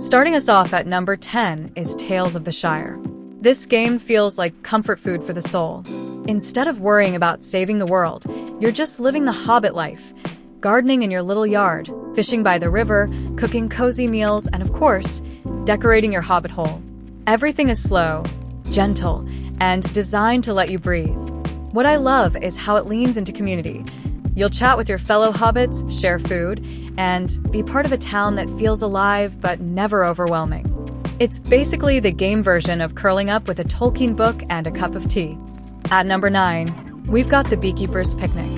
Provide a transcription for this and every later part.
Starting us off at number 10 is Tales of the Shire. This game feels like comfort food for the soul. Instead of worrying about saving the world, you're just living the hobbit life, gardening in your little yard, fishing by the river, cooking cozy meals, and of course, decorating your hobbit hole. Everything is slow, gentle, and designed to let you breathe. What I love is how it leans into community. You'll chat with your fellow hobbits, share food, and be part of a town that feels alive but never overwhelming. It's basically the game version of curling up with a Tolkien book and a cup of tea. At number 9, we've got the Beekeeper's Picnic.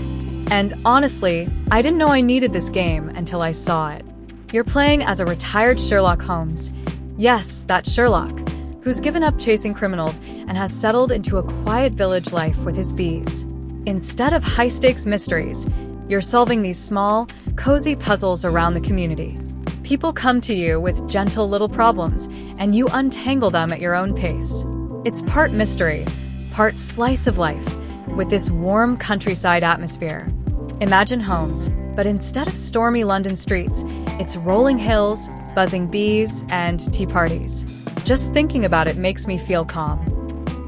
And honestly, I didn't know I needed this game until I saw it. You're playing as a retired Sherlock Holmes. Yes, that's Sherlock, who's given up chasing criminals and has settled into a quiet village life with his bees. Instead of high-stakes mysteries, you're solving these small, cozy puzzles around the community. People come to you with gentle little problems, and you untangle them at your own pace. It's part mystery, part slice of life, with this warm countryside atmosphere. Imagine Holmes, but instead of stormy London streets, it's rolling hills, buzzing bees, and tea parties. Just thinking about it makes me feel calm.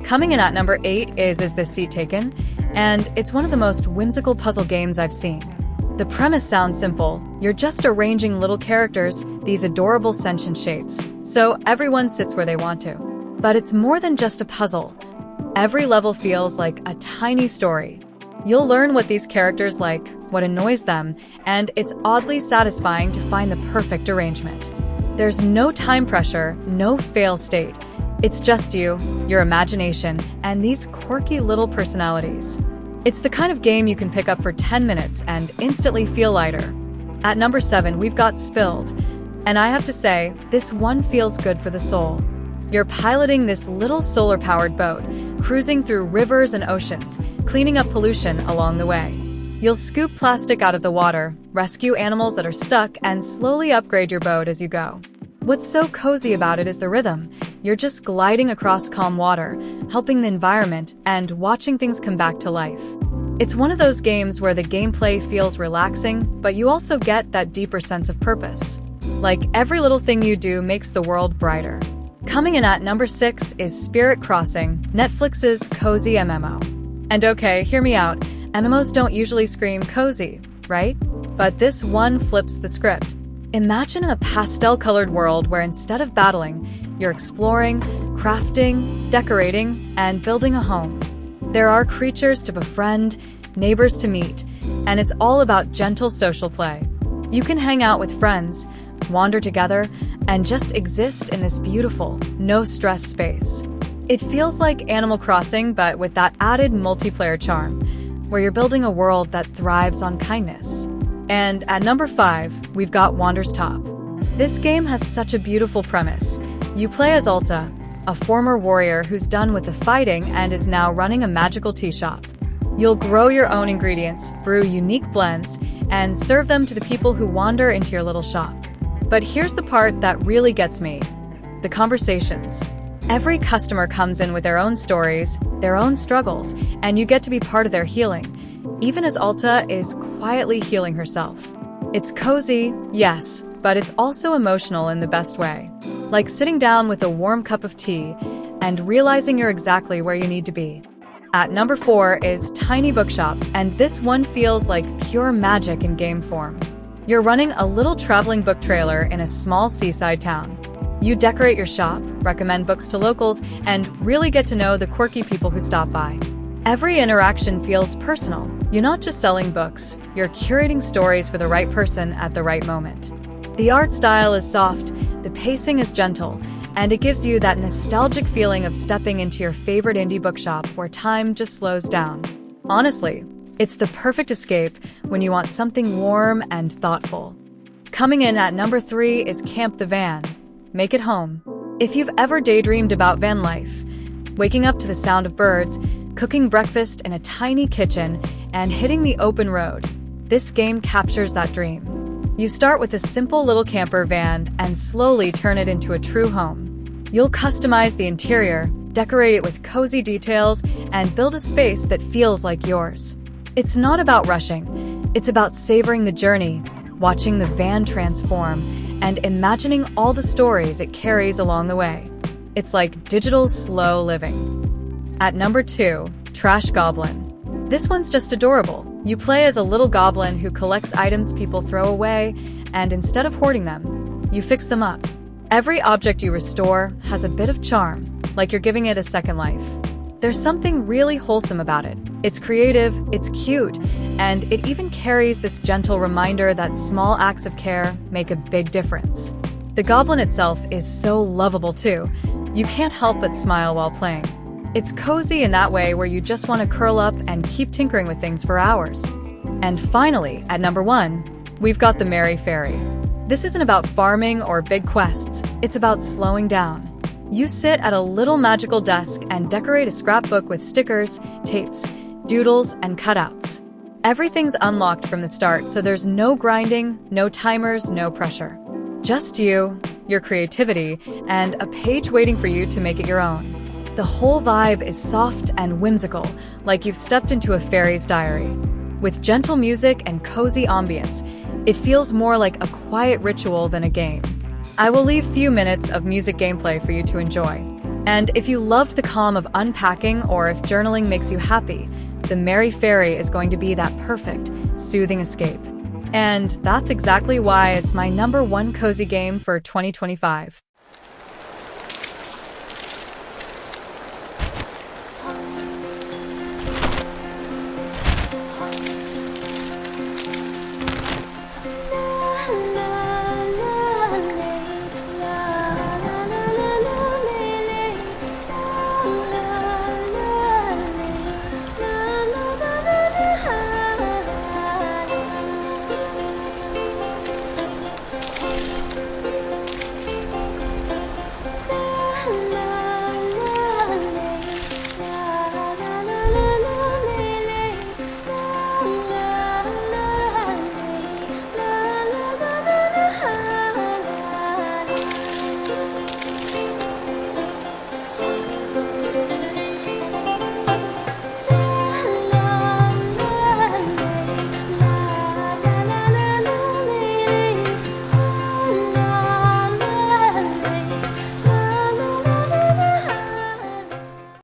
Coming in at number 8 is This Seat Taken? And it's one of the most whimsical puzzle games I've seen. The premise sounds simple. You're just arranging little characters, these adorable sentient shapes, so everyone sits where they want to. But it's more than just a puzzle. Every level feels like a tiny story. You'll learn what these characters like, what annoys them, and it's oddly satisfying to find the perfect arrangement. There's no time pressure, no fail state. It's just you, your imagination, and these quirky little personalities. It's the kind of game you can pick up for 10 minutes and instantly feel lighter. At number 7, we've got Spilled. And I have to say, this one feels good for the soul. You're piloting this little solar-powered boat, cruising through rivers and oceans, cleaning up pollution along the way. You'll scoop plastic out of the water, rescue animals that are stuck, and slowly upgrade your boat as you go. What's so cozy about it is the rhythm. You're just gliding across calm water, helping the environment, and watching things come back to life. It's one of those games where the gameplay feels relaxing, but you also get that deeper sense of purpose. Like every little thing you do makes the world brighter. Coming in at number 6 is Spirit Crossing, Netflix's cozy MMO. And okay, hear me out, MMOs don't usually scream cozy, right? But this one flips the script. Imagine a pastel-colored world where instead of battling, you're exploring, crafting, decorating, and building a home. There are creatures to befriend, neighbors to meet, and it's all about gentle social play. You can hang out with friends, wander together, and just exist in this beautiful, no-stress space. It feels like Animal Crossing, but with that added multiplayer charm, where you're building a world that thrives on kindness. And at number 5, we've got Wanderstop. This game has such a beautiful premise. You play as Ulta, a former warrior who's done with the fighting and is now running a magical tea shop. You'll grow your own ingredients, brew unique blends, and serve them to the people who wander into your little shop. But here's the part that really gets me: the conversations. Every customer comes in with their own stories, their own struggles, and you get to be part of their healing, even as Ulta is quietly healing herself. It's cozy, yes, but it's also emotional in the best way. Like sitting down with a warm cup of tea and realizing you're exactly where you need to be. At number 4 is Tiny Bookshop, and this one feels like pure magic in game form. You're running a little traveling book trailer in a small seaside town. You decorate your shop, recommend books to locals, and really get to know the quirky people who stop by. Every interaction feels personal. You're not just selling books, you're curating stories for the right person at the right moment. The art style is soft, the pacing is gentle, and it gives you that nostalgic feeling of stepping into your favorite indie bookshop where time just slows down. Honestly, it's the perfect escape when you want something warm and thoughtful. Coming in at number 3 is Camp the Van. Make it home. If you've ever daydreamed about van life, waking up to the sound of birds, cooking breakfast in a tiny kitchen, and hitting the open road, this game captures that dream. You start with a simple little camper van and slowly turn it into a true home. You'll customize the interior, decorate it with cozy details, and build a space that feels like yours. It's not about rushing. It's about savoring the journey, watching the van transform, and imagining all the stories it carries along the way. It's like digital slow living. At number 2, Trash Goblin. This one's just adorable. You play as a little goblin who collects items people throw away, and instead of hoarding them, you fix them up. Every object you restore has a bit of charm, like you're giving it a second life. There's something really wholesome about it. It's creative, it's cute, and it even carries this gentle reminder that small acts of care make a big difference. The goblin itself is so lovable too. You can't help but smile while playing. It's cozy in that way where you just want to curl up and keep tinkering with things for hours. And finally, at number 1, we've got the Merry Fairy. This isn't about farming or big quests, it's about slowing down. You sit at a little magical desk and decorate a scrapbook with stickers, tapes, doodles, and cutouts. Everything's unlocked from the start, so there's no grinding, no timers, no pressure. Just you, your creativity, and a page waiting for you to make it your own. The whole vibe is soft and whimsical, like you've stepped into a fairy's diary. With gentle music and cozy ambience, it feels more like a quiet ritual than a game. I will leave few minutes of music gameplay for you to enjoy. And if you loved the calm of unpacking or if journaling makes you happy, the Merry Fairy is going to be that perfect, soothing escape. And that's exactly why it's my number 1 cozy game for 2025.